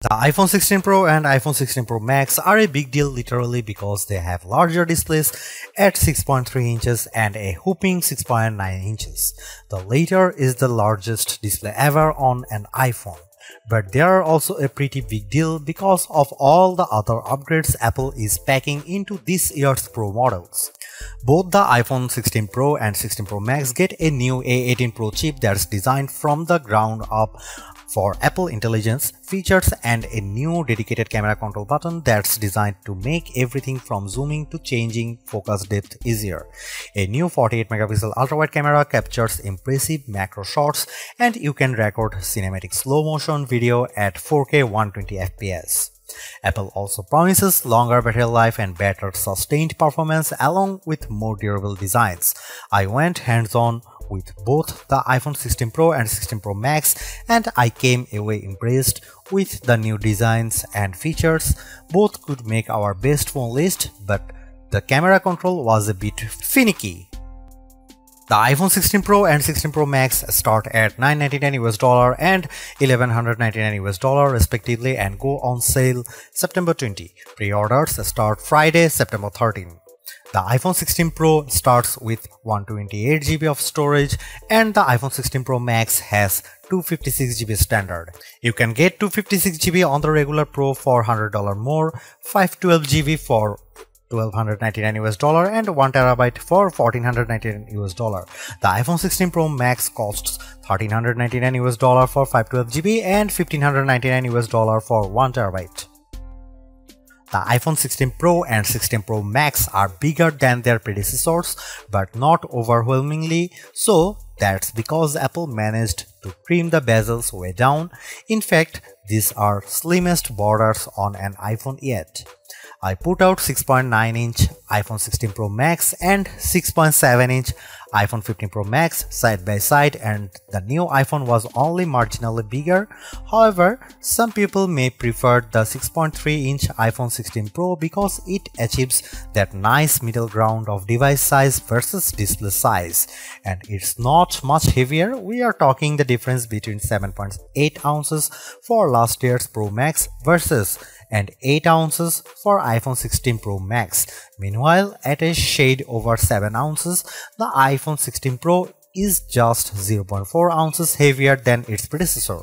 The iPhone 16 Pro and iPhone 16 Pro Max are a big deal literally because they have larger displays at 6.3 inches and a whopping 6.9 inches. The latter is the largest display ever on an iPhone. But they are also a pretty big deal because of all the other upgrades Apple is packing into this year's Pro models. Both the iPhone 16 Pro and 16 Pro Max get a new A18 Pro chip that's designed from the ground up for Apple Intelligence features and a new dedicated camera control button that's designed to make everything from zooming to changing focus depth easier. A new 48 megapixel ultra-wide camera captures impressive macro shots and you can record cinematic slow motion video at 4K 120 fps. Apple also promises longer battery life and better sustained performance along with more durable designs. I went hands-on with both the iPhone 16 Pro and 16 Pro Max and I came away impressed with the new designs and features. Both could make our best phone list, but the camera control was a bit finicky. The iPhone 16 Pro and 16 Pro Max start at $999 and $1,199 respectively and go on sale September 20. Pre-orders start Friday, September 13. The iPhone 16 Pro starts with 128GB of storage and the iPhone 16 Pro Max has 256GB standard. You can get 256GB on the regular Pro for $100 more, 512GB for $1,299 and 1TB for $1,499. The iPhone 16 Pro Max costs $1,399 for 512GB and $1,599 for 1TB. The iPhone 16 Pro and 16 Pro Max are bigger than their predecessors, but not overwhelmingly so. That's because Apple managed to trim the bezels way down. In fact, these are slimmest borders on an iPhone yet. I put out 6.9-inch iPhone 16 Pro Max and 6.7-inch iPhone 15 Pro Max side by side and the new iPhone was only marginally bigger. However, some people may prefer the 6.3-inch iPhone 16 Pro because it achieves that nice middle ground of device size versus display size. And it's not much heavier. We are talking the difference between 7.8 ounces for last year's Pro Max versus and 8 ounces for iPhone 16 Pro Max. Meanwhile, at a shade over 7 ounces, the iPhone 16 Pro is just 0.4 ounces heavier than its predecessor.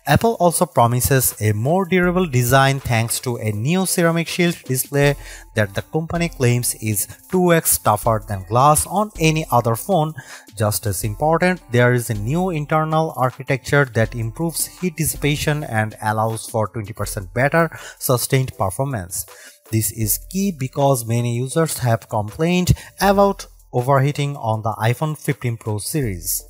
Apple also promises a more durable design thanks to a new ceramic shield display that the company claims is 2x tougher than glass on any other phone. Just as important, there is a new internal architecture that improves heat dissipation and allows for 20% better sustained performance. This is key because many users have complained about overheating on the iPhone 15 Pro series.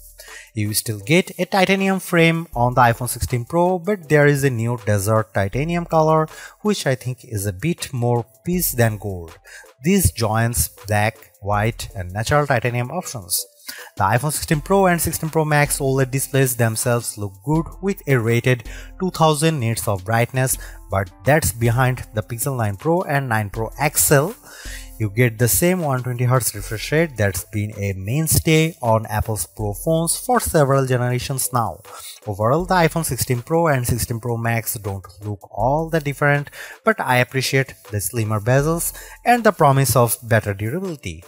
You still get a titanium frame on the iPhone 16 Pro, but there is a new desert titanium color which I think is a bit more peach than gold. This joins black, white and natural titanium options. The iPhone 16 Pro and 16 Pro Max OLED displays themselves look good with a rated 2000 nits of brightness, but that's behind the Pixel 9 Pro and 9 Pro XL. You get the same 120Hz refresh rate that's been a mainstay on Apple's Pro phones for several generations now. Overall, the iPhone 16 Pro and 16 Pro Max don't look all that different, but I appreciate the slimmer bezels and the promise of better durability.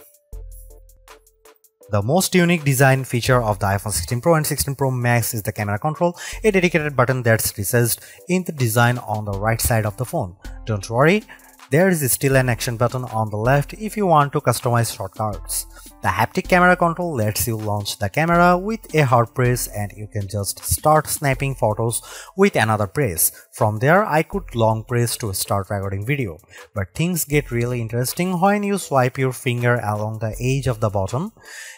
The most unique design feature of the iPhone 16 Pro and 16 Pro Max is the camera control, a dedicated button that's recessed in the design on the right side of the phone. Don't worry, there is still an action button on the left if you want to customize shortcuts. The haptic camera control lets you launch the camera with a hard press and you can just start snapping photos with another press. From there, I could long press to start recording video. But things get really interesting when you swipe your finger along the edge of the button.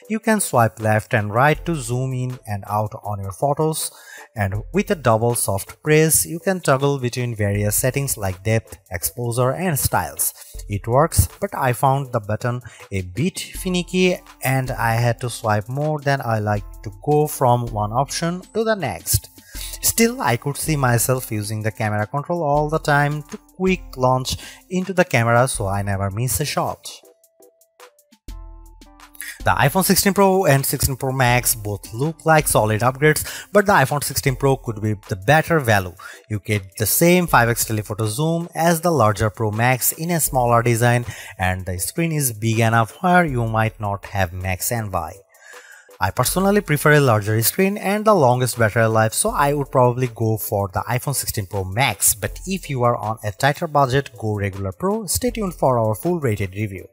You can swipe left and right to zoom in and out on your photos. And with a double soft press, you can toggle between various settings like depth, exposure and styles. It works, but I found the button a bit finicky and I had to swipe more than I like to go from one option to the next. Still, I could see myself using the camera control all the time to quick launch into the camera so I never miss a shot. The iPhone 16 Pro and 16 Pro Max both look like solid upgrades, but the iPhone 16 Pro could be the better value. You get the same 5x telephoto zoom as the larger Pro Max in a smaller design, and the screen is big enough where you might not have Max envy. I personally prefer a larger screen and the longest battery life, so I would probably go for the iPhone 16 Pro Max, but if you are on a tighter budget, go regular Pro. Stay tuned for our full rated review.